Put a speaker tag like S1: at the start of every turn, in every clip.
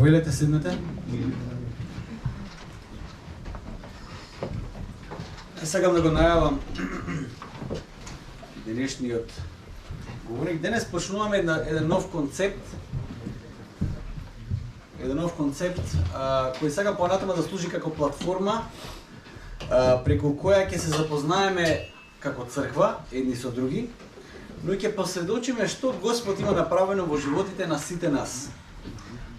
S1: Повелете, седнете. Сакам да го најавам денешниот говорник. Денес почнуваме еден нов концепт. Кој сака понатаму да служи како платформа преку која ќе се запознаеме како црква едни со други, но ќе посведочиме што Господ има направено во животите на сите нас.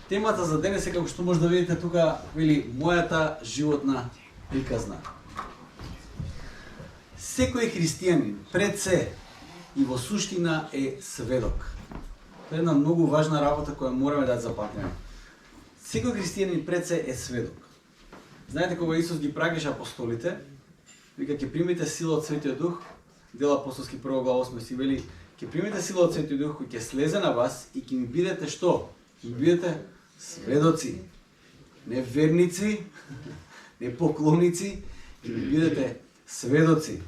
S1: Темата за денес е, како што може да видите тука, вели мојата животна приказна. Секој христијанин пред се и во суштина е сведок. Тоа е една многу важна работа која мораме да запамтиме. Секој христијанин пред се е сведок. Знаете, кога Исус ги прагаше апостолите, вика ќе примите сила од Светиот Дух, Дела апостолски 1 глава 8 си вели, ќе примите сила од Светиот Дух кој ќе слезе на вас и ќе ми бидете што? Ќе ми бидете сведоци, не верници, не поклоници, ќе ми бидете сведоци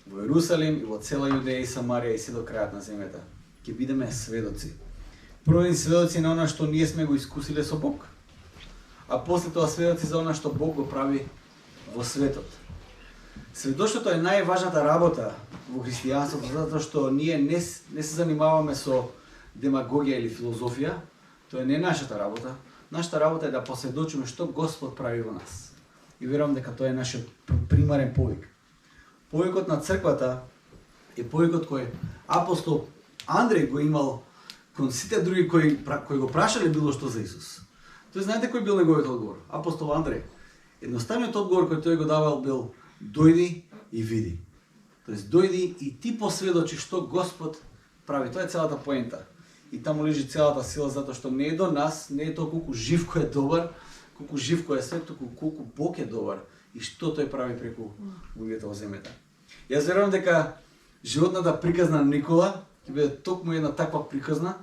S1: во Јерусалим и во цела Јудеја и Самарија и се до крајот на земјата. Ќе бидеме сведоци. Прво сведоци на она што ние сме го искусиле со Бог, а после тоа сведоци за она што Бог го прави во светот. Сведоштвото е најважната работа во христијанството, затоа што ние не се занимаваме со демагогија или филозофија. Тоа не е нашата работа. Нашата работа е да посведочиме што Господ прави во нас. И верувам дека тоа е нашиот примарен повик. Повикот на црквата е повикот кој апостол Андреј го имал кон сите други кои го прашале било што за Исус. Тој знаете кој бил неговиот одговор? Апостол Андреј. Едноставниот одговор кој тој го давал бил: дојди и види. Тоест дојди и ти посведочи што Господ прави. Тоа е целата поента. И таму лежи целата сила, затоа што не е до нас, не е тоа колку жив кој е добар, колку жив кој е свет, туку колку Бог е добар и што тој прави преку луѓето во земјата. Јас верувам дека животната приказна на Никола ќе биде токму една таква приказна,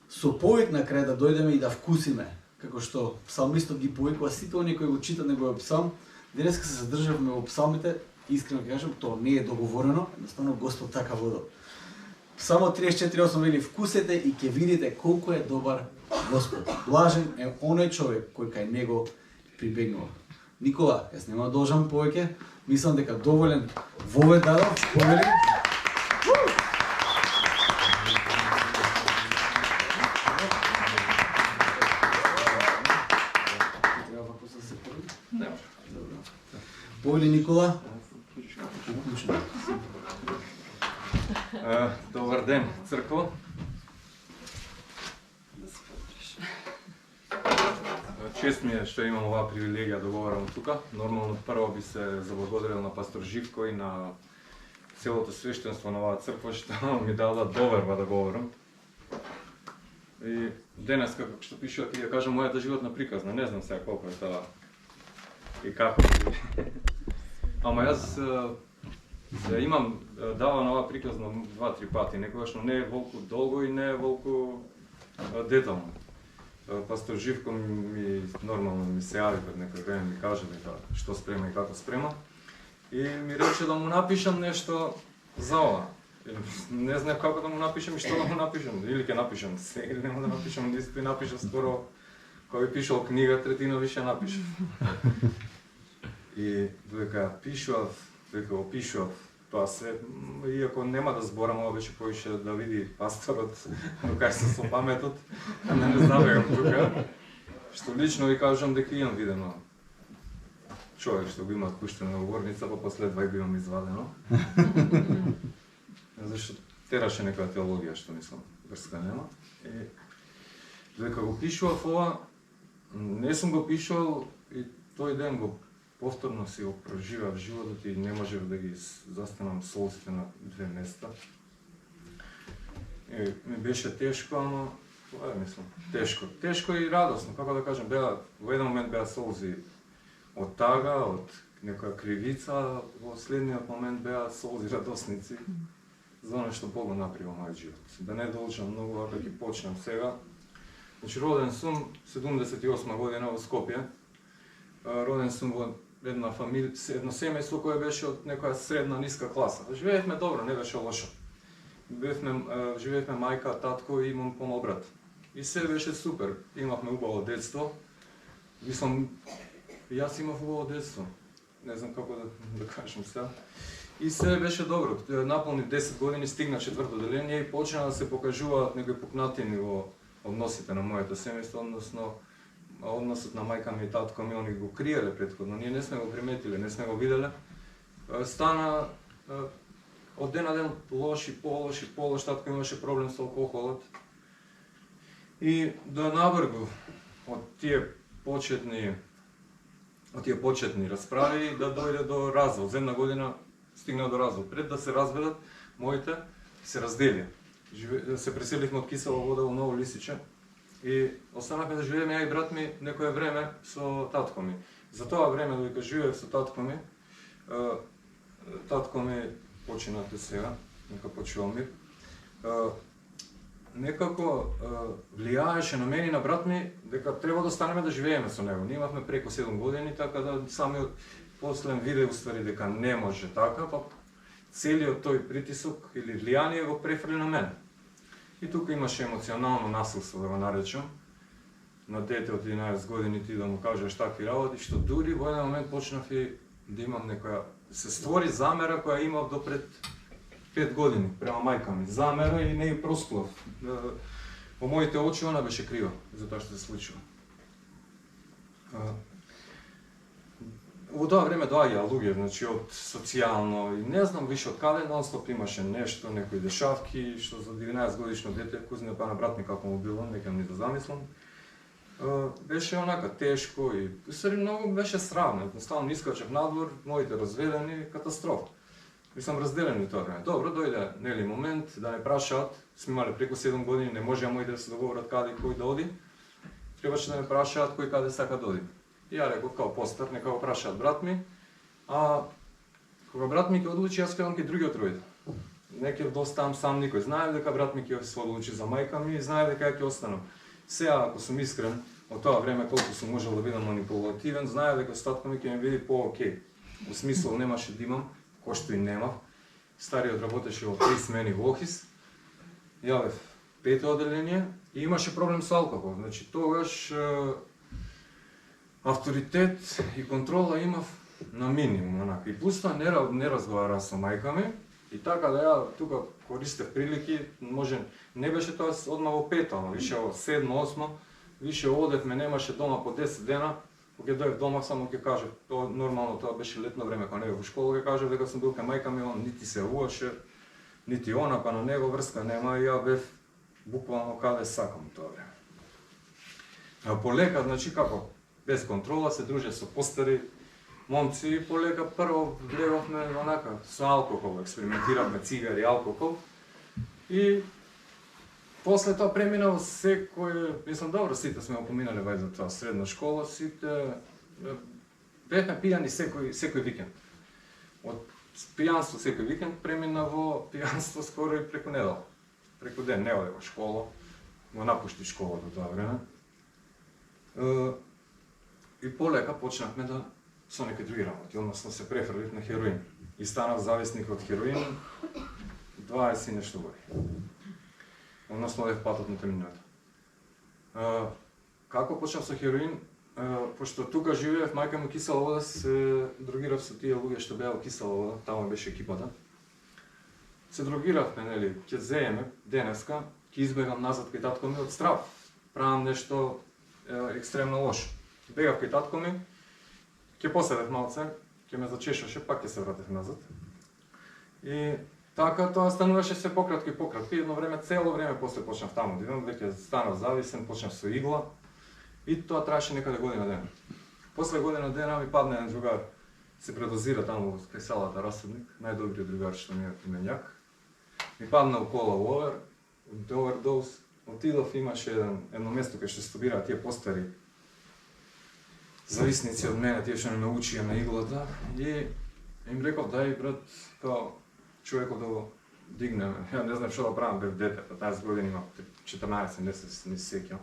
S1: со повик на крај да дојдеме и да вкусиме, како што псалмистот ги повикува сите оние кои го читат неговиот псалм. Денеска се задржавме во псалмите, искрено ќе кажам, тоа не е договорено, едноставно Господ така водел. Псалмот 34:8 вели: вкусете и ќе видите колку е добар Господ. Блажен е оној човек кој кај него прибегнува. Никола, јас нема да должам повеќе, мислам дека доволен вовед дадов, повели. Повели Никола.
S2: Добар ден, цркво. Чест ми е што имам оваа привилегија да говорам тука. Нормално прво би се заблагодарил на пастор Живко и на целото свештенство на оваа црква што ми дала доверба да говорам. И денес, како што пишува, ќе ја кажам мојата животна приказна. Не знам сега колку е тоа и како. Ама јас имам давано оваа приказна 2-3 пати, некогаш, но не е волку долго и не е волку детално. Пастор Живко ми нормално ми се јави пред некој време, ми каже дека што спрема и како спрема. И ми рече да му напишам нешто за ова. Не знам како да му напишам и што да му напишам. Или ќе напишам се, или нема да напишам, исто и напишав скоро кој пишал книга, третина више напишав. И додека пишував, додека опишував тоа се, иако нема да зборам, ова беше повише да види пасторот кај се со паметот, не забегам тука, што лично ви кажам дека имам видено човек што го има пуштена говорница, па после два го имам извадено. Зашто тераше некоја теологија што мислам врска нема. И додека го пишував ова, не сум го пишувал и тој ден го повторно си го проживав животот и не можев да ги застанам солзите на две места. И ми беше тешко, ама тоа е, мислам, тешко. Тешко и радосно, како да кажем, во еден момент беа солзи од тага, од некоја кривица, во следниот момент беа солзи радосници за оно што Бог го направи во мојот живот. Да не должам многу, ако ќе почнам сега. Значи, роден сум 78 година во Скопје. Роден сум во една фамилија, едно семејство кое беше од некоја средна ниска класа. Живеевме добро, не беше лошо. Живеевме мајка, татко и имам помал брат. И се беше супер. Имахме убаво детство. Мислам, јас имав убаво детство. Не знам како да кажем сега. И се беше добро. Наполни 10 години, стигна четврто деление и почна да се покажуваат некои пукнатини во односите на моето семејство, односно односот на мајка ми и татко ми, они го криеле претходно, ние не сме го приметиле, не сме го виделе. Стана од ден на ден лош и полош, татко имаше проблем со алкохолот. И до навргу од тие почетни расправи да дојде до развод. За една година стигна до развод. Пред да се разведат, моите се раздели. Се преселивме од Кисела Вода во Ново Лисиче и останавме да живееме ја и брат ми некое време со татко ми. За тоа време додека живеев со татко ми починате сега, нека почува мир. Некако влијаеше на мене и на брат ми дека треба да останеме да живееме со него. Ние имавме преку 7 години, така да самиот послен виде уствари дека не може така, па целиот тој притисок или влијание го префрли на мене. И тука имаше емоционално насилство, да го наречам, на дете од 11 години ти да му кажеш такви работи, што дури во еден момент почнав и да имам некоја, се створи замера која имав до пред 5 години према мајка ми. Замера и не ја просплав. Во моите очи она беше крива за тоа што се случува. Во тоа време доаѓаа луѓе, значи од социјално и не знам више од каде, нонстоп имаше нешто, некои дешавки, што за 11 годишно дете, кузне па на брат ми како му било, нека ни да замислам. Беше онака тешко и усари многу беше срамно, едноставно искачев надвор, моите разведени, катастрофа. Мислам разделени тоа време. Добро, дојде нели момент да ме прашаат, сме имале преку 7 години, не можеа моите да се договорат каде и кој да оди. Требаше да ме прашаат кој каде сака да оди. И ја реков као постар, нека го прашаат брат ми, а кога брат ми ќе одлучи, јас ќе кај другиот родител. Не ќе доставам сам никој. Знаев дека брат ми ќе се одлучи за мајка ми и знаев дека ја ќе останам. Сега, ако сум искрен, од тоа време колку сум можел да бидам манипулативен, знаев дека татко ми ќе ме види по-окей. Во смисол немаше да имам, кој што и немав. Стариот работеше во 3 смени во Охис. Јавев 5-то оделение и имаше проблем со алкохол. Значи тогаш авторитет и контрола имав на минимум, онака. И пуста не разговара со мајка ми и така да ја тука користев прилики, може не беше тоа одма во 5-то, ама више во 7-то, 8-то, више одевме, немаше дома по 10 дена. Кога дојдев дома само ќе кажев, тоа нормално тоа беше летно време кога не бев во школа, ќе кажев дека сум бил кај мајка ми, он нити се уваше, нити она, па на него врска нема и ја бев буквално каде сакам тоа време. А полека, значи како, без контрола се друже со постари момци и полека прво влегавме онака со алкохол, експериментиравме цигари, алкохол и после тоа премина во секој, мислам добро, сите сме го поминале вај за тоа средна школа, сите бевме пијани секој викенд. Од пијанство секој викенд премина во пијанство скоро и преку недела. Преку ден не оде во школа, го напушти школа до тоа време. И полека почнавме да со некои други работи, односно се префрлив на хероин. И станав зависник од хероин 20 и нешто години. Односно одев патот на темнината. Како почнав со хероин? Пошто тука живеев, мајка ми Кисела Вода, се дрогирав со тие луѓе што беа во Кисела Вода, таму беше екипата. Се дрогиравме, нели, ќе зееме денеска, ќе избегам назад кај татко ми од страв. Правам нешто екстремно лошо. Бегав кај татко ми, ќе поседев малце, ќе ме зачешаше, пак ќе се вратев назад. И така тоа стануваше се пократко и пократко. Едно време, цело време после почнав таму да идам, веќе станав зависен, почнав со игла. И тоа траеше некаде година дена. После година дена ми падна еден другар, се предозира таму кај селата Расудник, најдобриот другар што ми е именјак. Ми падна у кола овердоз, отидов, имаше едно место кај што студираа тие постари зависници од мене, тие што не ме учија на иглата, и им реков, дај брат, као човекот да го дигнеме. Ја не знам што да правам, бев дете, 15 години има 14, не се сеќам.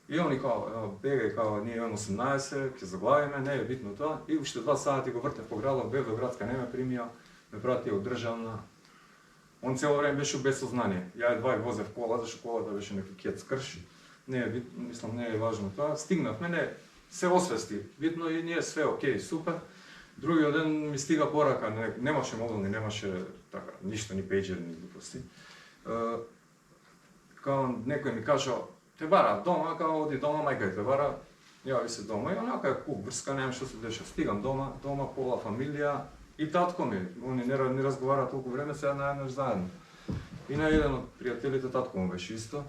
S2: И они као, бегај, као, ние имаме 18, ќе заглавиме, не е битно тоа. И уште 2 сати го вртев по градот, бев до градска, не ме примија, ме пратија од државна. Он цело време беше без сознание. Ја едва и возев кола, зашто колата беше некој кец крш. мислам, не е важно тоа. Стигнавме, не се освести. Битно и ние све окей, супер. Другиот ден ми стига порака, немаше мобилни, немаше така, ништо, ни пејџер, ни глупости. Као некој ми кажа, те бара дома, као оди дома, мајка те бара, јави се дома и онака е куп врска, немам што се деша. Стигам дома, пола фамилија и татко ми, они не разговара толку време, сега наеднаш заедно. И на еден од пријателите татко му беше исто.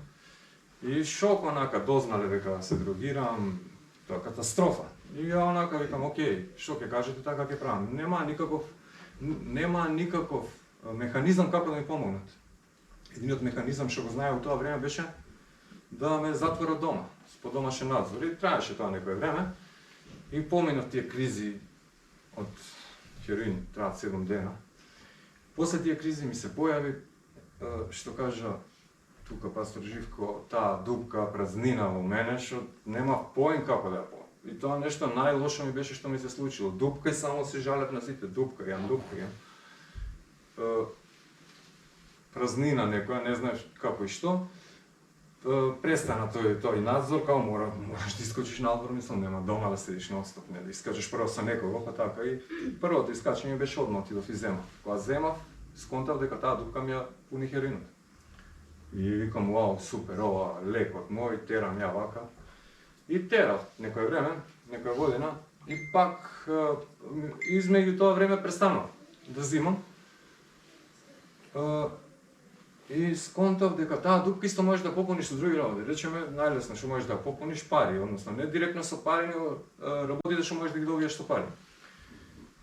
S2: И шок онака, дознале дека се дрогирам, тоа катастрофа. И ја онака викам, окей, што ќе кажете, така ќе правам. Нема никаков механизам како да ми помогнат. Единиот механизам што го знае во тоа време беше да ме затворат дома, под домашен надзор. И траеше тоа некое време. И поминав тие кризи од хероин, траат 7 дена. После тие кризи ми се појави, што кажа тука пастор Живко, таа дупка, празнина во мене, што нема поим како да ја помам. И тоа нешто најлошо ми беше што ми се случило. Дупка и само се жалев на сите, дупка. Празнина некоја, не знаеш како и што. Престана тој надзор, као можеш да искочиш надвор, мислам, нема дома да седиш на отстоп, не да искачеш прво со некого, па така и првото искачење беше одма отидов и земав. Кога земав, сконтав дека таа дупка ми ја пуни хероинот. И викам, вау, супер, ова лекот мој, терам ја вака. И терав некој време, некоја година, и пак измеѓу тоа време престанав да зимам. И сконтав дека таа дупка исто можеш да попуниш со други работи. Речеме, најлесно што можеш да попуниш пари, односно не директно со пари, него работите што можеш да ги добиеш со пари.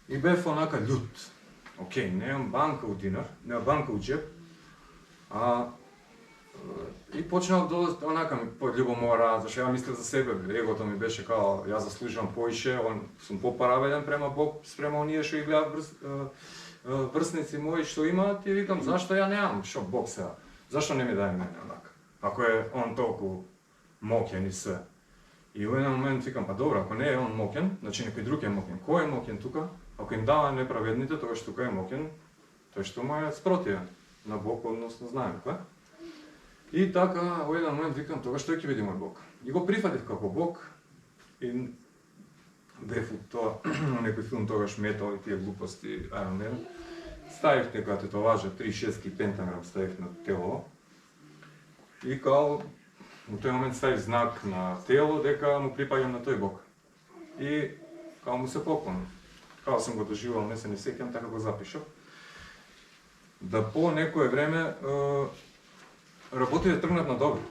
S2: И бев онака љут. Океј, немам банка у динар, немам банка у џеп, и почнав да онака ми пољубомора, зашто ја мислев за себе, егото ми беше као ја заслужувам поише, сум попараведен према Бог, спрема оние што ги гледав врсници мои што имаат и викам зашто ја немам, што Бог сега, зашто не ми даде мене онака, ако е он толку моќен и све. И во еден момент викам, па добро, ако не е он моќен, значи некој друг е моќен. Кој е моќен тука? Ако им дава неправедните, тоа што тука е моќен, тој што му е спротивен на Бог, односно знаеме кој. И така, во еден момент викам, тогаш тој ќе биде мој Бог. И го прифатив како Бог и бев у тоа, некој филм тогаш метал и тие глупости, Iron Man. Ставив некоја тетоважа, 3-6 пентаграм ставив на тело. И као, во тој момент ставив знак на тело дека му припаѓам на тој Бог. И као му се поклонив. Као сум го доживал, не се не сеќам, така го запишав. Да по некое време работите тргнат на добро.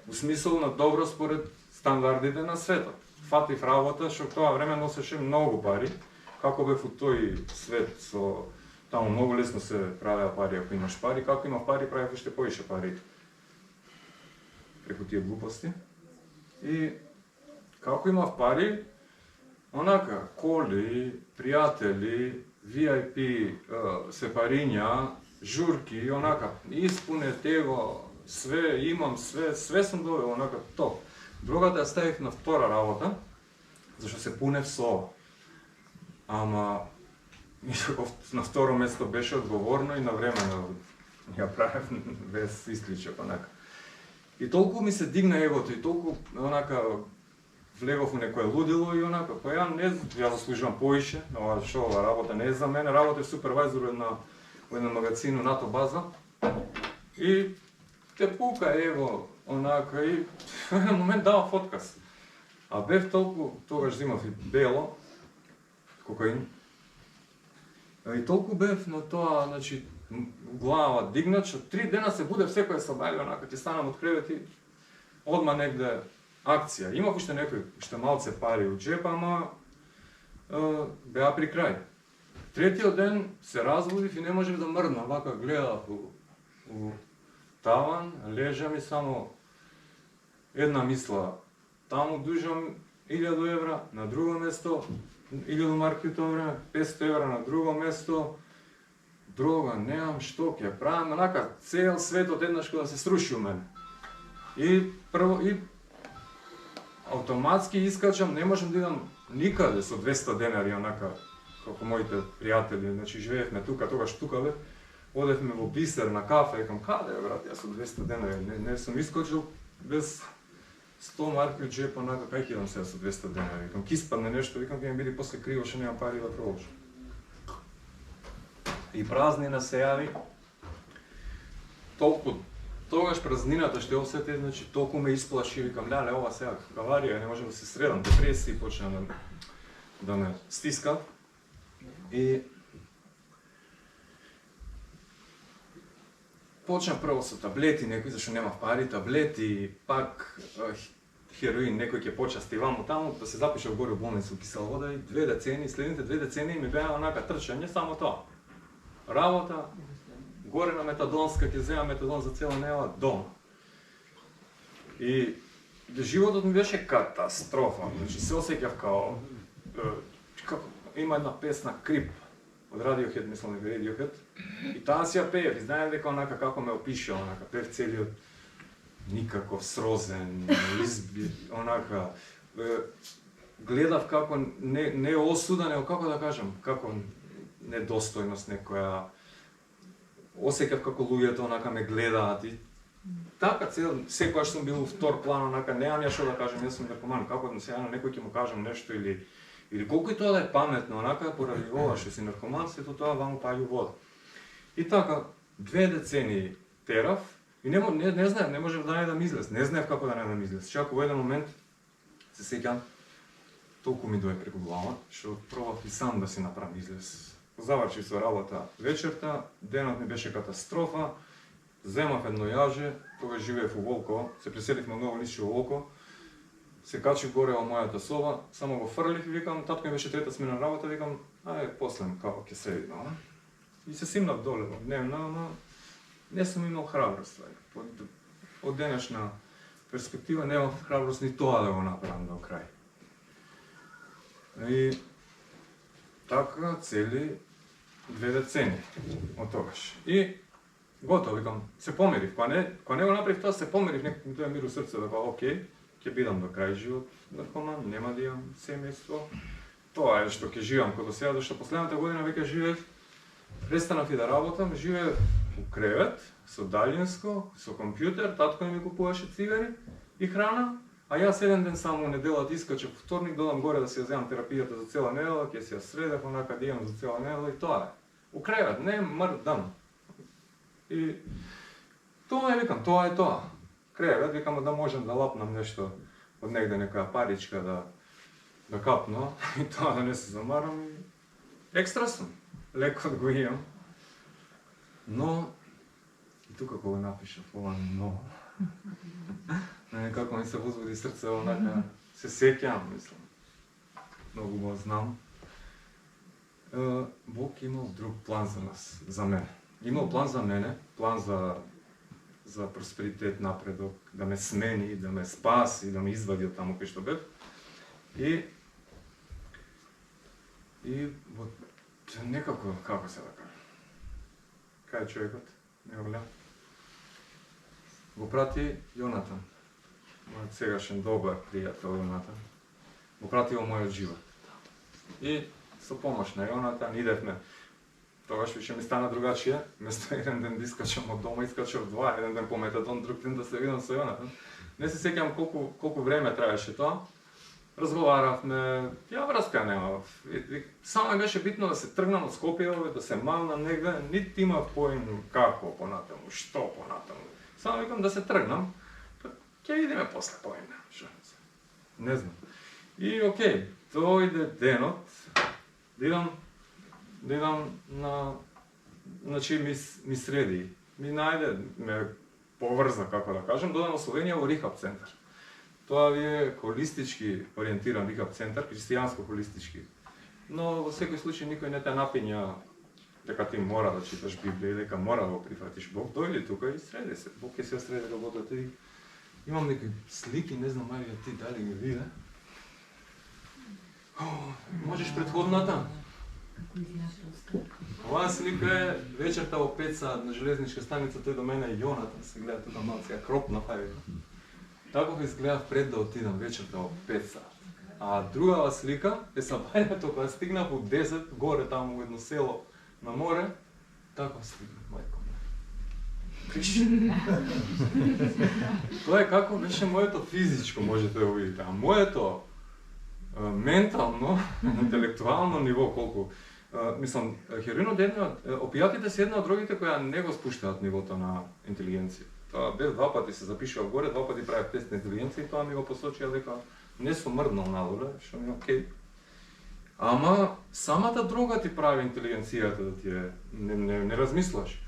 S2: У смисол на добро според стандардите на светот. Фатив работа, што тоа време носеше многу пари. Како бев у тој свет со таму многу лесно се правеа пари ако имаш пари, како имав пари правев уште поише пари преку тие глупости. И како имав пари, онака коли, пријатели, VIP сепариња, журки, онака испуне tego, све имам, све сум добил, онака топ. Другата ја ставив на втора работа, зашто се пунев со. Ама на второ место беше одговорно и навремено ја правев без исклучок, онака. И толку ми се дигна егото и толку онака влегов у некое лудило и онака, па ја заслужувам поише, ова што ова работа не е за мене, работев супервајзор во еден магазин НАТО база и те пука его онака и во еден момент давав отказ. А бев толку, тогаш зимав и бело, кокаин, и толку бев на тоа, значи, глава дигнат, што 3 дена се будев секој сабајле, онака ти станам од кревет и одма негде акција. Имав уште уште малце пари у џеп, ама беа при крај. Третиот ден се разбудив и не можев да мрднам, вака гледав у таван, лежам и само една мисла. Таму дужам 1000 евра, на друго место 1000 марки тоа време, 500 евра на друго место. Друга, немам што ќе правам, онака цел светот еднаш кога се сруши у мене. И прво автоматски искачам, не можам да идам никаде со 200 денари, онака како моите пријатели, значи живеевме тука, тогаш тука бе. Одевме во Бисер на кафе, екам, каде брат, јас со 200 денари, не сум искочил без 100 марки от джепа, онака, кај кидам сега со 200 дена, викам, ки спадне нешто, викам, ке ми биде после криво, што немам пари да проложам. И празнина се јави, толку, тогаш празнината што осети, значи, толку ме исплаши, викам, леле, ова сега, аварија, не можам да се средам, депресија, почна да ме стиска. И почна прво со таблети, некој зашто немав пари, таблети, пак хероин, некој ќе почасти ваму таму, да се запишав горе у болница у кисела вода и 2 децени, следните 2 децени ми беа онака трчање, само тоа. Работа, горе на метадонска, ќе земам метадон за цела недела, дома. И животот ми беше катастрофа, значи се осеќав како има една песна Крип од Radiohead, мислам дека Radiohead, и таа си ја пеев, и знаем дека онака како ме опишува, онака пеев целиот никаков срозен, онака гледав како не осуда, него како да кажам, како недостојност некоја, осеќав како луѓето онака ме гледаат и така секогаш сум бил втор план, онака немам ја што да кажам, јас сум наркоман, како да сега на некој ќе му кажам нешто или колку и тоа да е паметно, онака поради ова што си наркоман, сето тоа ваму паѓа вода. И така 2 децени терав и не знаев, не можев да најдам излез, не знаев како да најдам излез. Чак во еден момент се сеќам, толку ми дое преку глава, што пробав и сам да си направам излез. Завршив со работа вечерта, денот ми беше катастрофа, земав едно јаже, тогаш живеев у Волково, се преселивме многу нисче у Волково, се качив горе во мојата соба, само го фрлив и викам, татко ми беше трета смена работа, викам, после како ќе се видиме. И се симнав доле во дневна, ама не сум имал храброст. Од денешна перспектива немав храброст ни тоа да го направам до крај. И така цели 2 децени од тогаш. И готово, викам, се помирив. Кога не го направив тоа, се помирив, некој ми тоа мир у срце, дека окей, ќе бидам до крај живот наркоман, нема да имам семејство. Тоа е што ќе живеам како сега, зашто последната година веќе живеев, престанав и да работам, живеев у кревет, со далјинско, со компјутер, татко ми купуваше цигари и храна, а јас еден ден само неделата искачев вторник, додам горе да си ја земам терапијата за цела недела, ќе си ја средев, онака да имам за цела недела и тоа е. У кревет, не мрдам. И тоа е, викам, тоа е тоа. Кревет, викам да можам да лапнам нешто од негде, некоја паричка да капна и тоа да не се замарам и екстра сум. Лекот го имам. Но и тука кога напишав ова но како ми се возводи срце, онака се сеќам, мислам. Многу го знам. Бог имал друг план за нас, за мене. Имал план за мене, план за просперитет, напредок, да ме смени, да ме спаси, да ме извади од таму кај што бев. И вот некако, како се да кажа, кај е човекот, не го гледам, го прати Јонатан, мојот сегашен добар пријател Јонатан, го прати во мојот живот. И со помош на Јонатан идевме, тогаш више ми стана другачија, место еден ден да искачам од дома, искачав 2, еден ден по метадон, друг ден да се видам со Јонатан. Не се сеќам колку време траеше тоа. Разговаравме, ја врска немав. Само беше битно да се тргнам од Скопје, да се малнам негде, нити имав поим како понатаму, што понатаму. Само викам да се тргнам, па ќе видиме после поим, не знам. И окей, дојде денот, да идам на, значи ми среди, ми најде, ме поврза, како да кажем, додам во Словенија во Рихаб центар. Тоа ви е холистички ориентиран рихаб центар, христијанско холистички. Но во секој случај никој не те напиња дека ти мора да читаш Библија и дека мора да го прифатиш Бог. Дојди тука и среди се. Бог ќе се среди работата и имам некои слики, не знам Марија ти дали ги виде. Можеш предходната? Оваа слика е вечерта во 5 саат на железничка станица, тој до мене е Јонатан, се гледа тука малку, сега кропна пајка. Таков изгледав пред да отидам вечерта во 5 саат. А другава слика е сабањето кога стигнав во 10 горе таму во едно село на море, таква слика, мајко. Тоа е како беше моето физичко, можете да го видите, а моето ментално, интелектуално ниво колку мислам, хероинот е опијатите се една од другите кои не го спуштаат нивото на интелигенција. Тоа бев 2 пати се запишував горе, 2 пати правев тест на интелигенција и тоа ми го посочија дека не сум мрднал надоле, што ми е окей. Ама самата дрога ти прави интелигенцијата да ти е, не размислуваш.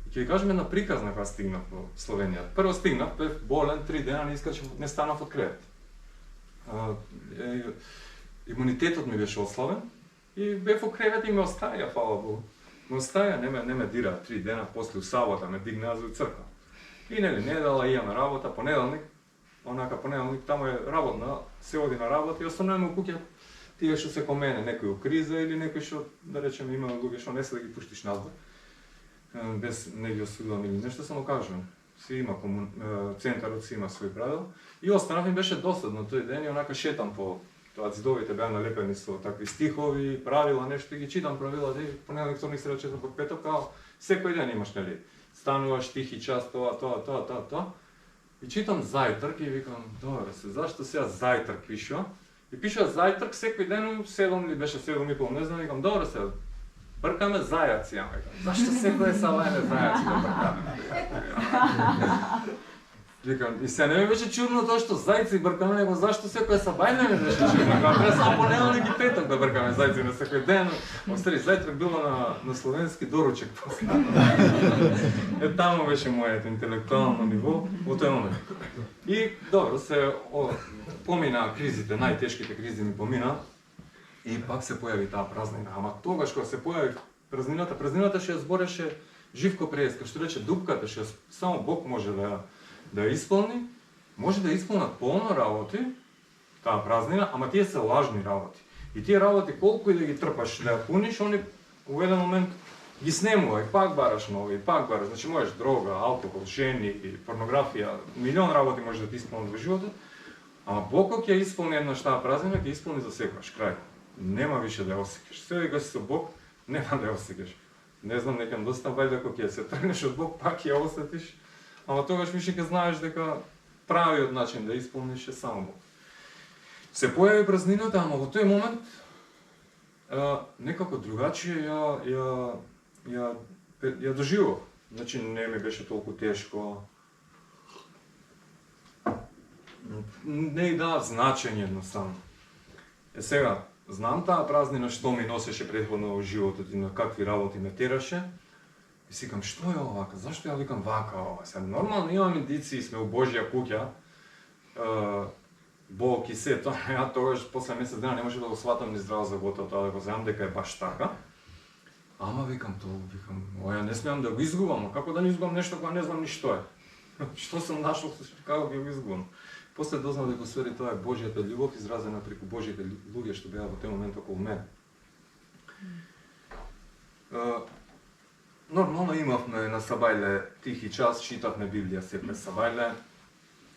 S2: И ќе ви кажем една приказна кога стигнав во Словенија. Прво стигнав, бев болен 3 дена, не искачев, не станав од кревет. Имунитетот ми беше ослабен и бев во кревет и ме оставија, фала Богу. Ме оставија, не ме дира 3 дена, после у сабота ме дигнаа за црква. И нели, недела имаме работа, понеделник, понеделник, таму е работна, се оди на работа и остануваме у куќа. Тие што се ко мене, некој у криза или некој што, да речеме, има луѓе што не се да ги пуштиш назад, без не ги осудувам или нешто, само кажувам. Си има центарот, си има свој правил. И останав ми беше досадно тој ден и онака шетам по тоа ѕидовите беа налепени со такви стихови, правила, нешто и ги читам правила, понеделник, вторник, среда, четврток, петок, као секој ден имаш, нели, стануваш тихи час, тоа. И читам зајтрк и викам, добре се, зашто сега зајтрк пишува? И пишува зајтрк секој ден, 7 или беше 7:30, не знам, викам, добре се, бркаме зајаци, ја викам. Зашто секој е савајне зајаци да бркаме? Викам, и се не ми беше чудно тоа што зајци бркаме, него зашто секој е сабајне ми беше чудно, треба само понеделник и петок да бркаме зајци на секој ден. Остари, зајтрк било на словенски доручек после. Таму беше моето интелектуално ниво во тој момент. И добро, се помина кризите, најтешките кризи ми помина и пак се појави таа празнина. Ама тогаш кога се појави празнината што ја збореше Живко Преска, што рече дупката што само Бог може да ја исполни, може да исполнат полно работи, таа празнина, ама тие се лажни работи. И тие работи колку и да ги трпаш, да ја пуниш, они во еден момент ги снемува и пак бараш нови, и пак бараш. Значи можеш дрога, алкохол, жени, порнографија, милион работи може да ти исполнат во животот, ама Бог ќе исполни еднаш таа празнина, ќе исполни за секогаш, крај. Нема више да ја осеќаш. Се дека си со Бог, нема да ја осеќаш. Не знам, некам доста вајде кога ќе се тргнеш од Бог, пак ја осетиш. Ама тогаш више ќе знаеш дека правиот начин да исполниш е само Бог. Се појави празнината, ама во тој момент некако другачие ја доживав. Значи не ми беше толку тешко. Не и дава значење едноставно. Сега, знам таа празнина што ми носеше претходно во животот и на какви работи ме тераше. И си викам, што е овака? Зашто ја викам вака ова? Сега нормално имам индици, сме у Божја куќа. Бог и се тоа, ја тогаш после месец дена не може да го сватам ни здраво за готово тоа да го знам дека е баш така. Ама викам, ја не смеам да го изгубам, како да не изгубам нешто кога не знам ни што е. Што сум нашол, како ќе го изгубам. После дознав дека свери тоа е Божјата љубов изразена преку Божјите луѓе што беа во тој момент околу мене. Нормално имавме на сабајле тихи час, читавме Библија се пред сабајле.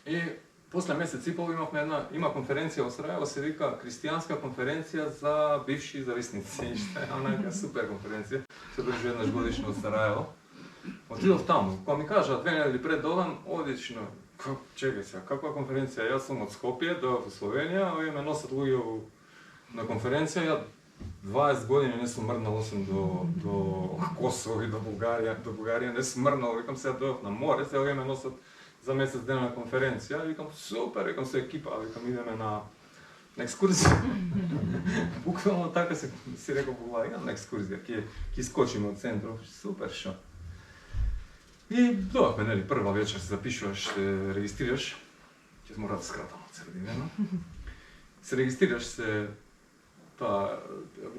S2: И после месец и пол има конференција во Сарајево, се вика Христијанска конференција за бивши зависници. Што е онака супер конференција. Се држи еднаш годишно во Сарајево. Отидов таму. Кога ми кажа 2 недели пред додам, одлично. Чекај сега, каква конференција? Јас сум од Скопје, дојдов во Словенија, овие ме носат луѓе на конференција. Ја 20 години не сум мрднал осем до Косово и до Бугарија, не сум мрднал, викам сега дојдов на море, сега овие ме носат за месец дена на конференција, викам супер, викам се екипа, викам идеме на екскурзија. Буквално така си рекол по глави, на екскурзија, ќе скочиме од центров, супер шо. И дојавме, нели, прва вечер се запишуваш, се регистрираш, ќе мора да скратам од срединено. Се регистрираш се, тоа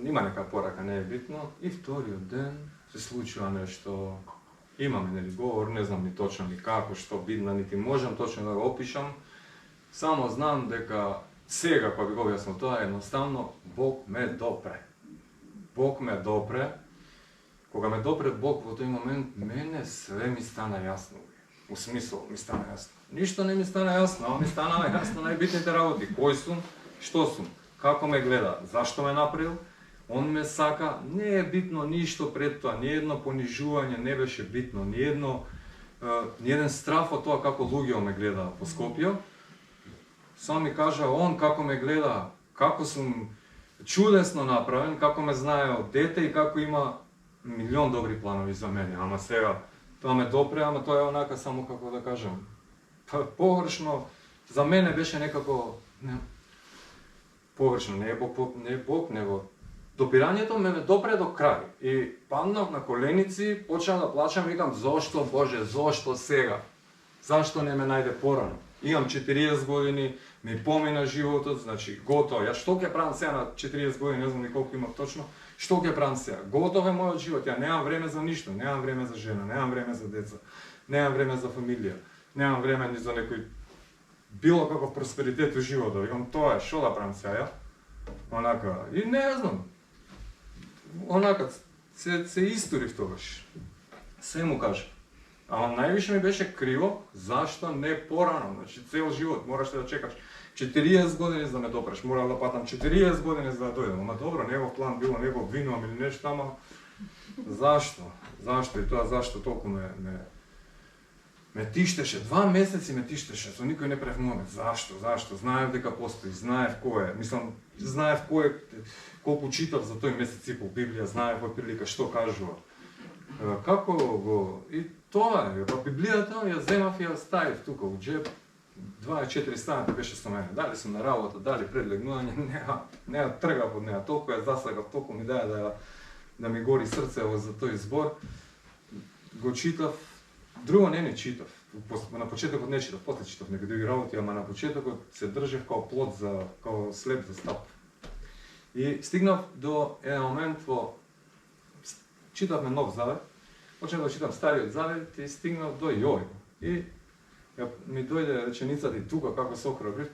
S2: има нека порака, не е битно, и вториот ден се случува нешто. Имаме, нели, говор, не знам ни точно ни како, што бидна, нити можам точно да го опишам. Само знам дека сега, кога би го објаснил тоа, едноставно Бог ме допре. Бог ме допре. Кога ме допре Бог во тој момент, мене све ми стана јасно. У смисол, ми стана јасно. Ништо не ми стана јасно, а ми стана јасно најбитните работи. Кој сум, што сум, како ме гледа, зашто ме направил, он ме сака, не е битно ништо пред тоа, ни едно понижување не беше битно, ни едно Ниеден страф од тоа како луѓе ме гледа по Скопје. Само ми кажа он како ме гледа, како сум чудесно направен, како ме знае од дете и како има милион добри планови за мене. Ама сега тоа ме допре, ама тоа е онака само како да кажам. Површно за мене беше некако површно, не е Бог, него допирањето ме допре до крај. И паднав на коленици, почнав да плачам, викам зошто Боже, зошто сега? Зашто не ме најде порано? Имам 40 години, ми помина животот, значи готово. Ја што ќе правам сега на 40 години, не знам ни колку имам точно, што ќе правам сега? Готов е мојот живот, ја немам време за ништо, немам време за жена, немам време за деца, немам време за фамилија, немам време ни за некој било каков просперитет во животот. Викам тоа е, што да правам сега ја? Онака, и не знам. Онака, се историв тогаш. Се му кажа. Ама највише ми беше криво, зашто не порано, значи цел живот мораш да чекаш 40 години за да ме допреш, морав да патам 40 години за да дојдам. Ама добро, негов план било, негов винувам или нешто, ама зашто? Зашто и тоа зашто толку ме тиштеше, 2 месеци ме тиштеше, со никој не правев момент. Зашто? Знаев дека постои, знаев кој е, мислам, знаев кој е, колку читав за тој месец и пол Библија, знаев во прилика што кажува. Како го... И тоа е, па Библијата ја земав и ја ставив тука у джеб, 24 страната беше со мене. Дали сум на работа, дали пред легнување, не тргав од неа, толку ја заслагав, толку ми даја да ми гори срцево за тој збор. Го читав, друго не читав. На почетокот не читав, после читав некои други работи, ама на почетокот се држев као плод као слеп за стап. И стигнав до еден момент читавме Нов Завет, почнав да читам Стариот Завет и стигнав до Јовј. И ми дојде реченицата и тука како се охрабрив,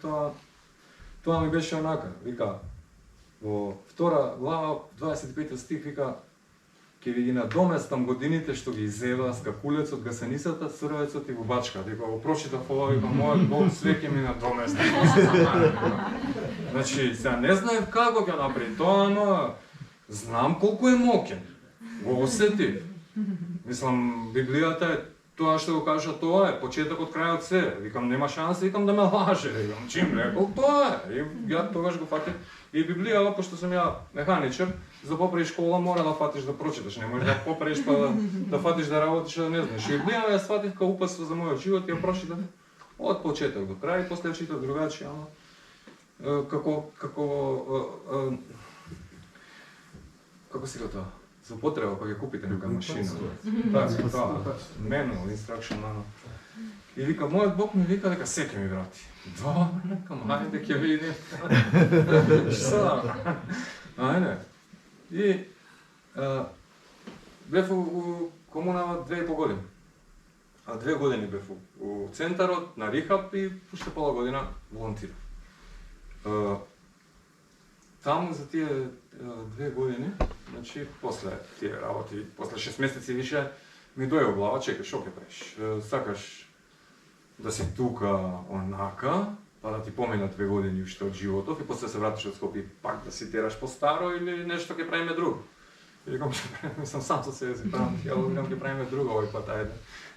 S2: тоа ми беше онака, вика, во 2 глава, 25 стих, вика, ќе ви ги надоместам годините што ги изева скакулецот, гасеницата, црвецот и бубачка. Дека го прочитав ова, вика, мојот Бог све ќе ми надомести. Значи, сега не знаев како ќе направи тоа, но знам колку е моќен. Го осетив. Мислам, Библијата е тоа што го кажа, тоа е почетокот, крајот се. Викам, нема шанса, викам да ме лаже. Викам, чим рекол, тоа е. И ја тогаш го фатив. И Библија, пошто сум ја механичар, за попреж школа мора да фатиш да прочиташ, не можеш да попреж па да фатиш да работиш, да не знаеш. И Библија ја сватив као упатство за мојот живот и ја прочитав од почеток до крај, после ја читав другачи, ама како си го тоа? За потреба кога ќе купите нека машина. Така, тоа, manual instruction manual. И вика, мојот Бог ми вика дека се ќе ми врати. Добро, некам, ајде ќе видим. Што? Ајде. И бев у комунава 2,5 години. А 2 години бев у центарот на рихаб и уште пола година волонтирав. Таму за тие 2 години, значи после тие работи, после 6 месеци више ми дојде глава, чекај, шо ќе правиш? Сакаш да си тука онака, па да ти помина 2 години уште од животов и после се вратиш од Скопје пак да си тераш по старо или нешто ќе правиме друго. И викам, мислам сам со себе си правам, ќе правиме друго овој пат, ајде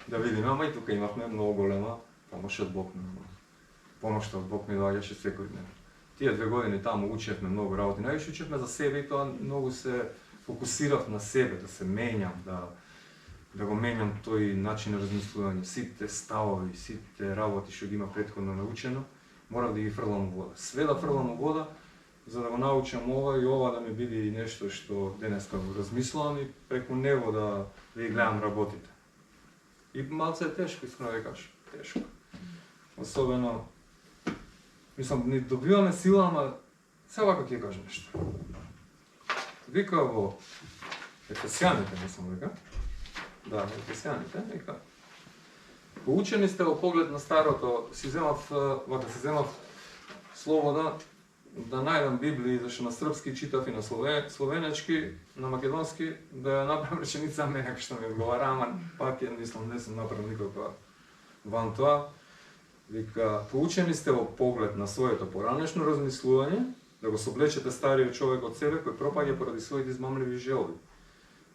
S2: да видиме, ама и тука имавме многу голема помош од Бог. Помошта од Бог ми доаѓаше секој ден. Тие 2 години таму учевме многу работи, највише учевме за себе и тоа многу се фокусирав на себе, да се менјам, да го менјам тој начин на размислување, сите ставови, сите работи што ги има претходно научено, морав да ги фрлам во вода. Све да фрлам во вода, за да го научам ова и ова да ми биде нешто што денеска го размислувам и преку него да ги гледам работите. И малце е тешко, искрено да кажам, тешко. Особено, мислам, не добиваме сила, ама се вака ќе кажам нешто. Вика во Ефесијаните, мислам дека. Да, Ефесијаните, вика. Поучени сте во поглед на старото, си земав слобода да најдам Библија, зашто на српски читав и на словенечки, на македонски, да ја направам реченица мене што ми одговара, ама пак не сум направил никаква ван тоа. Вика, поучени сте во поглед на своето поранешно размислување, да го соблечете стариот човек од себе кој пропаѓа поради своите измамливи желби.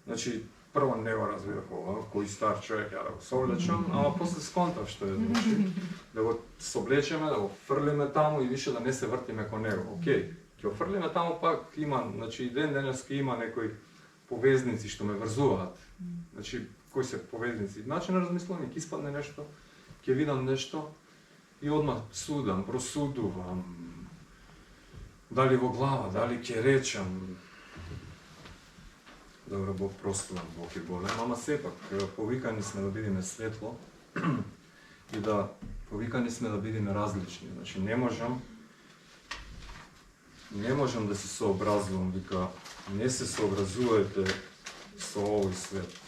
S2: Значи, прво не го разбирав ова, кој стар човек ја да го соблечам, ама после сконтав што е значи, да го соблечеме, да го фрлиме таму и више да не се вртиме кон него. Океј, ќе го фрлиме таму, пак има, значи и ден денеска има некои повезници што ме врзуваат. Значи, кои се повезници? Начин на размислување, ќе испадне нешто, ќе видам нешто и одмah судам, просудувам, дали во глава, дали ќе речам. Добро, Бог простува, Бог е голем, ама сепак, повикани сме да бидеме светло и да повикани сме да бидеме различни. Значи, не можам да се сообразувам, вика, не се сообразувајте со овој свет.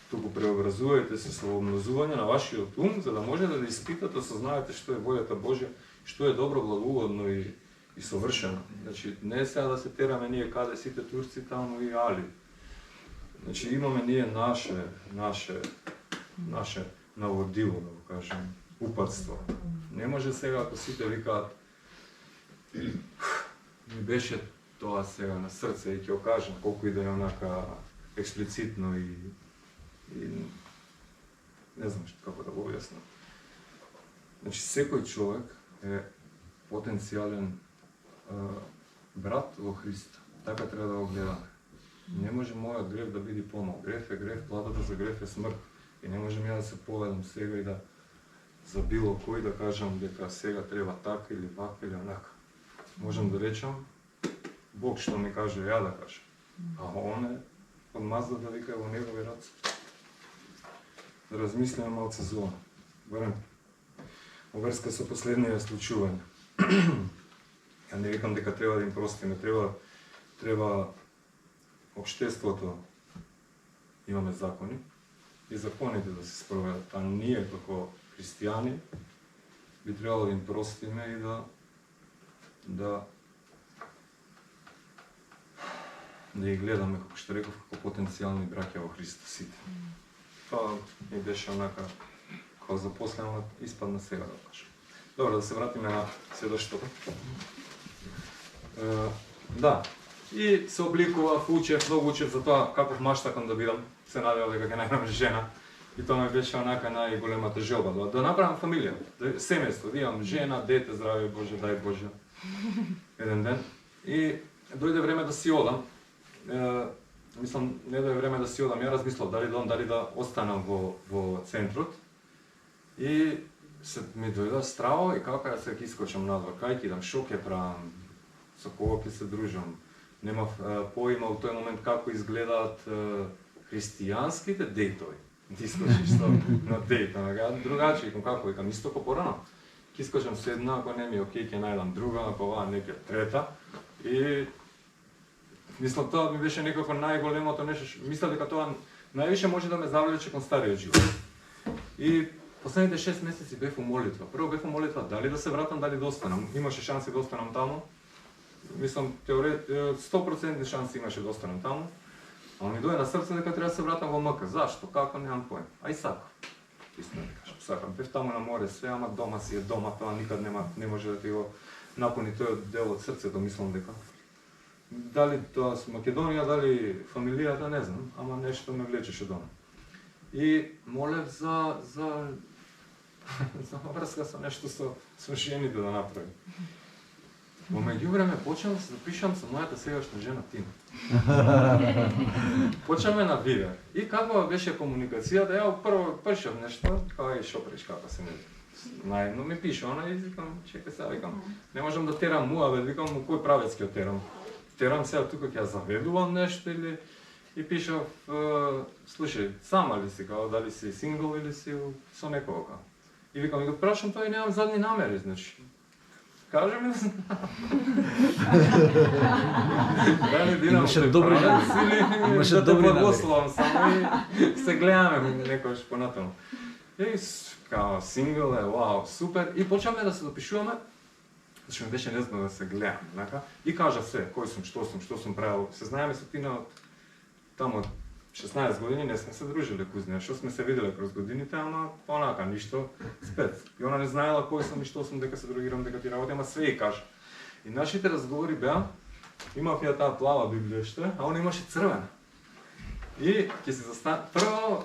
S2: Туку преобразувајте се со обмножување на вашиот ум, за да можете да испитате, осознаете што е волјата Божја, што е добро, благоугодно и совршено. Значи, не е сега да се тераме ние каде сите турци таму и али. Значи, имаме ние наше наводило, да го кажем, упатство. Не може сега, ако сите викаат, ми беше тоа сега на срце и ќе го кажам, колку и да е онака експлицитно и не знам како да го објаснам. Значи, секој човек е потенцијален брат во Христа. Така треба да го гледаме. Не може мојот греф да биде помал. Греф е греф, платата за греф е смрт. И не можем ја да се поведам сега и да за било кој да кажам дека сега треба така или вака или онака. Можам да речам Бог што ми каже, ја да кажам. А он е подмазда да вика во негови раце. Да размислиме малце за ова. Барем во врска со последниве случувања. Ја не викам дека треба да им простиме, треба општеството, имаме закони и законите да се спроведат, а ние како христијани би требало да им простиме и да ги гледаме, како што реков, како потенцијални браќа во Христа сите. Тоа ми беше онака кога запослено испадна сега да кажам. Добро, да се вратиме на следващото. Да, и се обликував, многу учев за тоа каков маж сакам да бидам. Се надевав дека ќе најдам жена. И тоа ми беше онака најголемата желба, да направам фамилија, семејство, да имам жена, дете, здраве Боже, дај Боже, еден ден. И дојде време да си одам. Мислам, не дојде време да си одам, ја размислав дали да останам во центрот. И ми дојде страво и како да се искочам надвор, кај ќе идам, шо ќе правам, со кого ќе се дружам. Немав поима во тој момент како изгледаат христијанските дејтови. Ти искочиш на дејт, другачи, како викам, исто ко порано. Ќе искочам со една, ако не ми окей, ќе најдам друга, ако оваа нека трета. И мислам, тоа ми беше некако најголемото нешто. Мислам дека тоа највише може да ме завлече кон стариот живот. И последните 6 месеци бев во молитва. Прво бев во молитва дали да се вратам, дали да останам. Имаше шанси да останам таму. Мислам, 100% шанси имаше да останам таму. Ама ми дојде на срце дека треба да се вратам во МК. Зашто? Како? Немам поим. А и сакам. Истина да кажам, сакам. Бев таму на море, све, ама дома си е дома, тоа никад не може да ти го напуни тој дел од срцето, мислам дека. Дали тоа со Македонија, дали фамилијата, не знам, ама нешто ме влечеше дома. И молев за врска со нешто со жените да направим. Во меѓувреме почнав да се запишам со мојата сегашна жена Тина. Почнаме на Вивер. И каква беше комуникацијата? Ја прво пршав нешто, кај шо преш како се не. Најдно ми пише, она и викам, чекај сега, викам, не можам да терам муавет, викам, му кој правец ќе терам. Терам сега тука ќе ја заведувам нешто или и пишав, слушај, сама ли си, као дали си сингл или си со некога. И викам, и го прашам тоа и немам задни намери, значи. Кажи ми дали
S1: имаше добри
S2: или да те благословам само и се гледаме некојаш понатаму. И као сингл е, вау, супер. И почнаме да се допишуваме, зашто ми беше незнано да се гледам, нека. И кажа се, кој сум, што сум правил. Се знаеме со Тина од таму од 16 години, не сме се дружили кузне, што сме се виделе кроз годините, ама онака, ништо спет. И она не знаела кој сум и што сум, дека се другирам, дека ти работи, ама све и кажа. И нашите разговори беа, имав ја таа плава библија што е, а он имаше црвена. И ќе се прво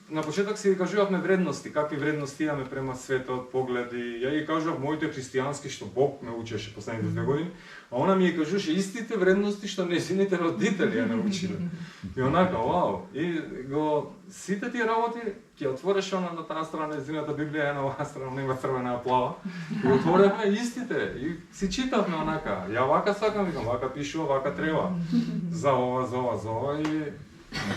S2: на почеток си кажувавме вредности, какви вредности имаме према светот, погледи. Ја ги кажував моите христијански што Бог ме учеше последните 2 години, а она ми ги кажуваше истите вредности што незините родители ја научиле. И онака, вау, и го сите тие работи ќе отвориш на таа страна незината Библија, на оваа страна нема црвена а плава. И отворевме истите и си читавме онака. Ја вака сакам, викам, вака пишува, вака треба. За ова и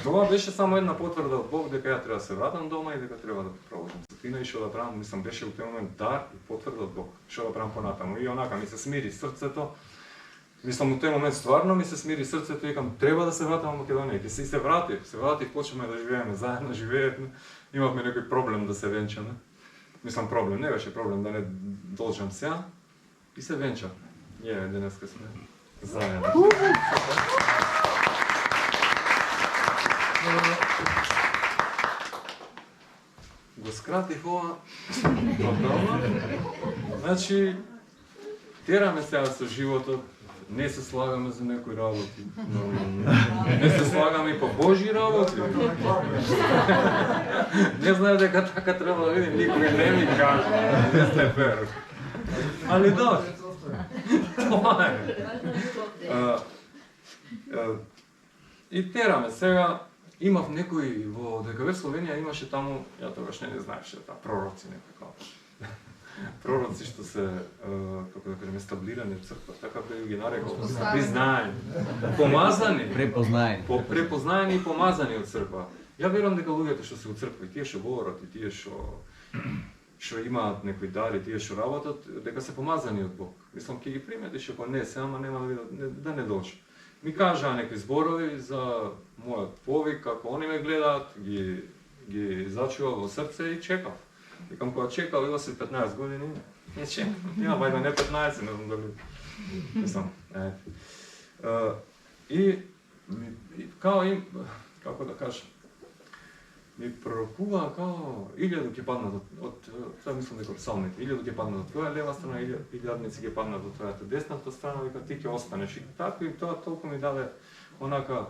S2: тоа беше само една потврда од Бог дека ја треба да се вратам дома и дека треба да продолжам со Тина и што да правам, мислам беше во тој момент дар и потврда од Бог. Што да правам понатаму и онака ми се смири срцето. Мислам во тој момент стварно ми се смири срцето и викам треба да се вратам во Македонија. И се вратив, почнеме да живееме заедно, живеевме. Имавме некој проблем да се венчаме. Мислам проблем, не беше проблем да не должам сега и се венчавме. Денеска сме заедно. Го скратих ова. Значи, тераме сега со животот, не се слагаме за некои работи. Не се слагаме и по Божи работи. Не знае дека така треба да видим, никој не ми каже. Не сте фер. Али да. Тоа е. И тераме сега. Имав некои во ДКВ Словенија имаше таму, ја тогаш не знаеше таа пророци некако. Пророци што се како да кажеме стаблирани во црква, така би ги нарекол, признаени, помазани, препознаени и помазани од црква. Ја верувам дека луѓето што се во црква и тие што говорат и тие што имаат некои дари, тие што работат, дека се помазани од Бог. Мислам ќе ги приметиш ако не се, ама нема да не дожи. Ми кажаа некои зборови за мојот повик, како они ме гледаат, ги зачував во срце и чекав. Викам, кога чекав, било се 15 години, не чекав. Има бајда не 15, не знам дали. Мислам, и како да кажам, ми пророкува као 1000 ќе паднат од тоа мислам дека псалмите, 1000 ќе паднат од твоја лева страна, 1000 ќе паднат од твојата десната страна, вика ти ќе останеш. И така и тоа толку ми даде онака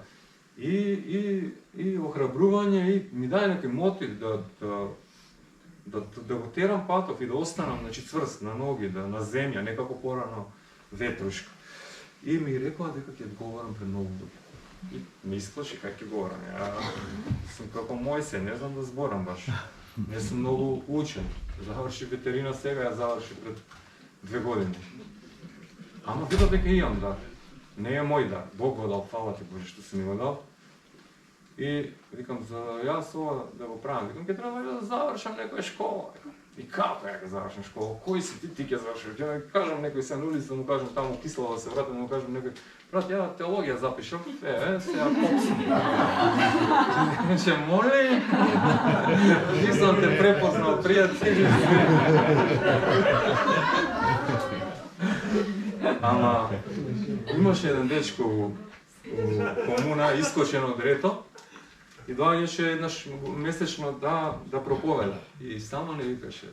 S2: и охрабрување и ми даде некој мотив да го терам патов и да останам значи цврст на ноги, на земја, некако порано ветрушка. И ми рекоа дека ќе говорам пред многу луѓе. И ми исклаши как ќе говорам. Сум како Мојсе, не знам да зборам баш. Не сум многу учен. Заврши ветерина сега, ја заврши пред 2 години. Ама видов дека имам дар. Не е мој дар. Бог го дал, фала ти Боже што си ми го дал. И викам за јас ова да го правам. Викам ќе треба да завршам некоја школа. И како ја ќе завршам школа? Кој си ти ќе завршиш? Ќе кажам некој се на улица, му кажам таму Кислава се вратам, му кажам некој брат, ја теологија запишав, сега попсам. Че, моли, нисам те препознал, пријатели. Ама, имаше еден дечко у комуна, искочен од рето, и доаѓаше еднаш месечно да проповеда. И само не викаше.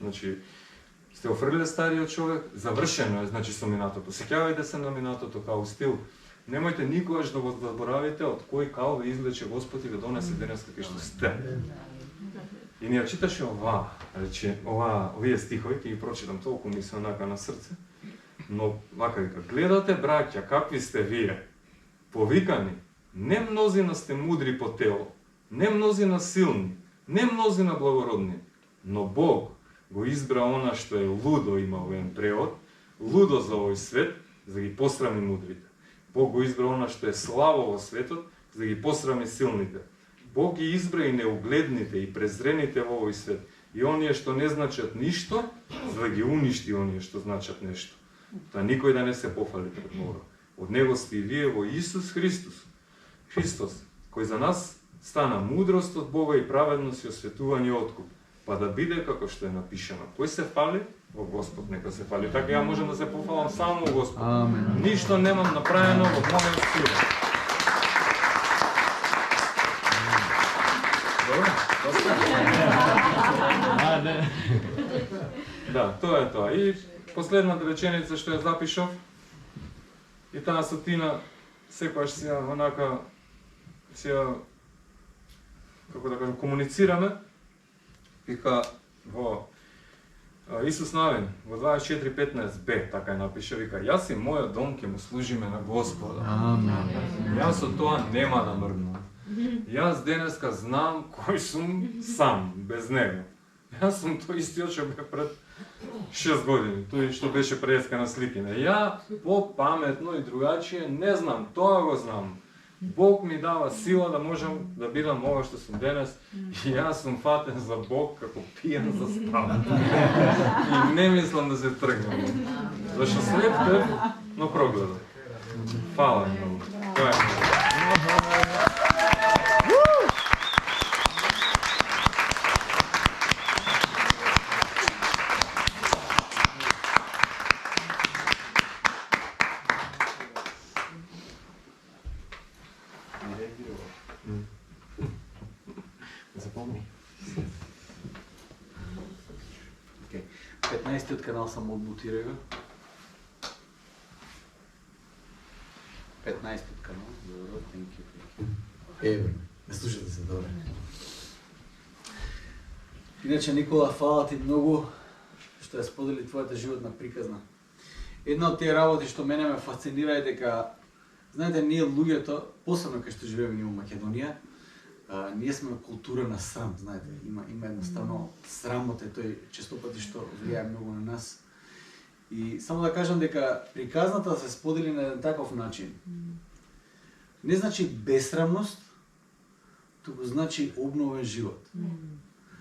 S2: Значи, сте офрлиле стариот човек, завршено е, значи со минатото. Сеќавајте се на минатото као стил. Немојте никогаш да го заборавите од кој као ви извлече Господ и ви донесе денес кај што сте. И ни ја читаше овие стихови, ќе ги прочитам, толку ми се онака на срце. Но, вака вика, гледате, браќа, какви сте вие, повикани, не мнозина сте мудри по тело, не мнозина силни, не мнозина благородни, но Бог го избра она што е лудо, има овоен превод, лудо за овој свет, за да ги посрами мудрите. Бог го избра она што е слабо во светот, за да ги посрами силните. Бог ги избра и неугледните и презрените во овој свет, и оние што не значат ништо, за да ги уништи оние што значат нешто. Та никој да не се пофали пред Бога. Од него сте и вие во Исус Христос, кој за нас стана мудрост од Бога и праведност и осветување откуп, па да биде како што е напишано. Кој се фали? Во Господ нека се фали. Така ја можам да се пофалам само во Господ. Амен. Ништо немам направено во моја сила. Добро? Да, тоа е тоа. И последната реченица што ја запишав, и таа со Тина секогаш си онака сега, како да кажам, комуницираме, вика во Исус Навин, во 24:15b, така е напише, вика, јас и мојот дом ќе му служиме на Господа. Јас од тоа нема да мрднам. Јас денеска знам кој сум сам, без него. Јас сум тој истиот што бе пред 6 години, тој што беше преска на сликине. Ја по-паметно и другачие не знам, тоа го знам. Бог ми дава сила да можам да бидам ова што сум денес и јас сум фатен за Бог како пијан за став. И не мислам да се тргнам. Зашто слепте, но прогледам. Фала многу. Тоа е.
S1: Запомни. 15-тиот канал само отмутирај го. 15-тиот канал, добро, thank you. Еве, не слушате се добре. Иначе, Никола, фала ти многу што ја сподели твојата животна приказна. Една од тие работи што мене ме фасцинира е дека, знаете, ние луѓето, посебно кај што живееме ние во Македонија, ние сме култура на срам, знаете, има едноставно срамот е тој честопати што влијае многу на нас. И само да кажам дека приказната се сподели на еден таков начин. Не значи бесрамност, туку значи обновен живот.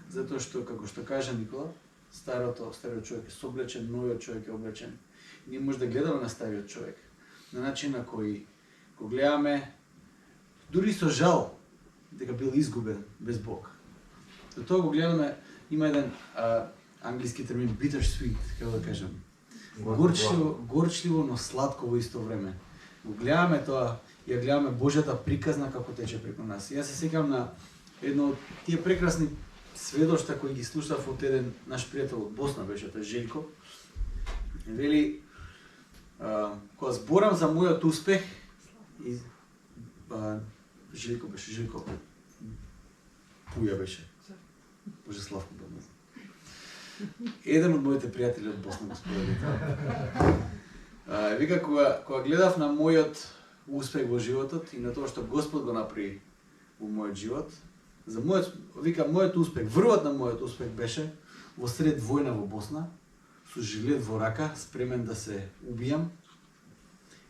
S1: Затоа што, како што кажа Никола, стариот човек е соблечен, новиот човек е облечен. Ние може да гледаме на стариот човек на начин на кој го гледаме дури со жал дека бил изгубен без Бог. За тоа го гледаме, има еден англиски термин bittersweet, како да кажам. Горчливо, но сладко во исто време. Го гледаме тоа, ја гледаме Божјата приказна како тече преку нас. Јас се сеќавам на едно од тие прекрасни сведоштва кои ги слушав од еден наш пријател од Босна, беше тој Желко. Вели, кога зборам за мојот успех, и Желко Пуја беше. Боже, Славко бе, не знам. Еден од моите пријатели од Босна го сподели тоа. Вика, кога гледав на мојот успех во животот и на тоа што Господ го направи во мојот живот, за мојот успех, врвот на мојот успех беше во сред војна во Босна, со жилет во рака, спремен да се убијам.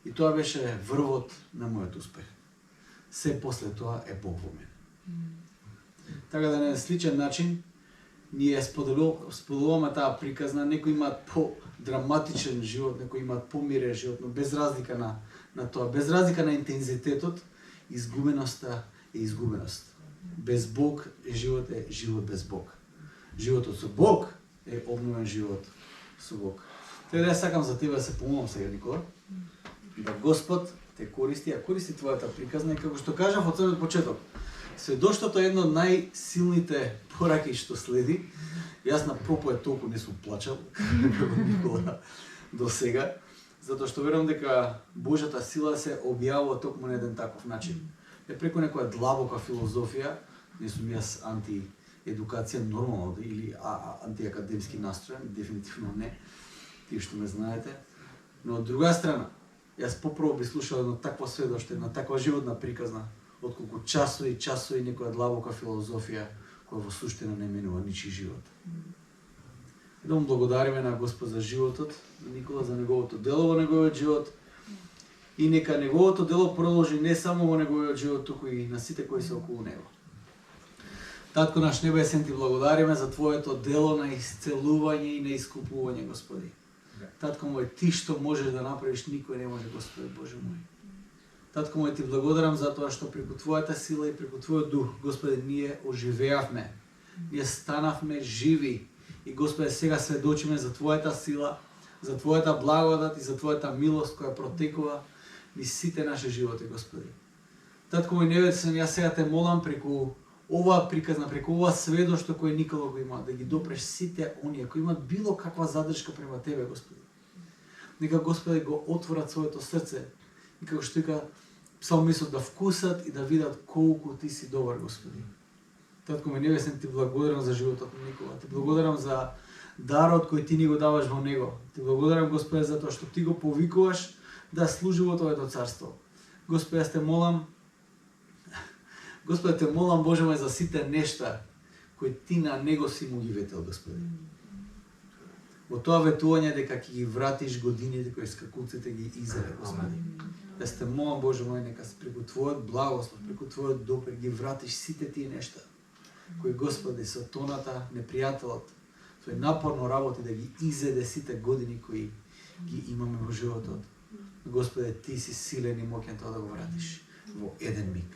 S1: И тоа беше врвот на мојот успех. Се после тоа е Бог во мене. Така да на сличен начин ние споделуваме таа приказна, некои имаат по-драматичен живот, некои имаат помирен живот, но без разлика на тоа, без разлика на интензитетот, изгубеноста е изгубеност. Без Бог живот е живот без Бог. Животот со Бог е обновен живот со Бог. Така да ја сакам за тебе да се помолам сега, Никола, да Господ те користи, а користи твојата приказна и како што кажав од самиот почеток, сведоштвото е едно од најсилните пораки што следи. Јас на проповед толку не сум плачал како Никола до сега, затоа што верувам дека Божјата сила се објавува токму на еден таков начин. Не преку некоја длабока филозофија, не сум јас антиедукација нормално или антиакадемски настроен, дефинитивно не, тие што ме знаете. Но од друга страна, јас попрво би слушал едно такво сведоштво, една таква животна приказна, отколку часови некоја длабока филозофија која во суштина не менува ничи живот. Да му благодариме на Господ за животот, Никола за неговото дело во неговиот живот и нека неговото дело продолжи не само во неговиот живот, туку и на сите кои се околу него. Татко наш небесен, ти благодариме за твоето дело на исцелување и на искупување, Господи. Татко мој, ти што можеш да направиш, никој не може, Господи Боже мој. Татко мој, ти благодарам за тоа што преку твојата сила и преку твојот дух, Господи, ние оживеавме. Ние станавме живи. И Господи, сега сведочиме за твојата сила, за твојата благодат и за твојата милост која протекува низ сите наши животи, Господи. Татко мој небесен, јас сега те молам преку оваа приказна, преку ова сведоштво кое Никола го има, да ги допреш сите оние кои имаат било каква задршка према Тебе, Господи. Нека, Господи, го отворат своето срце и како што вика, псалмистот, да вкусат и да видат колку ти си добар, Господи. Татко ме небесен, ти благодарам за животот на Никола. Ти благодарам за дарот кој ти ни го даваш во него. Ти благодарам, Господи, за тоа што ти го повикуваш да служи во Твоето царство. Господи, јас те молам, Господи, те молам, Боже мој, за сите нешта кои ти на него си му ги ветел, Господи. Во тоа ветување дека ќе ги вратиш годините кои скакулците ги изеле, Господи. Јас те молам, Боже мој, нека преку Твојот благослов, преку Твојот добар ги вратиш сите тие нешта кои, Господи, со тоната, непријателот, тој напорно работи да ги изеде сите години кои ги имаме во животот. Господи, ти си силен и моќен тоа да го вратиш во еден миг.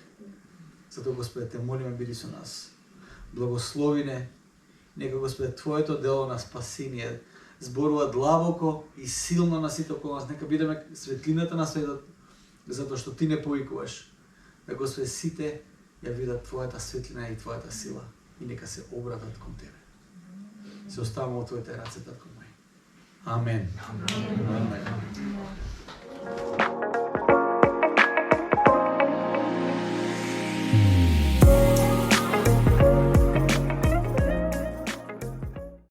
S1: Затоа, Господи, те молиме, биди со нас. Благослови не, нека, Господи, Твоето дело на спасение зборува длабоко и силно на сите околу нас. Нека бидеме светлината на светот, затоа што ти не повикуваш. Да, Господи, сите ја видат Твојата светлина и Твојата сила и нека се обратат кон Тебе. Се оставаме во Твоите раце, Татко мој. Амен. Амен.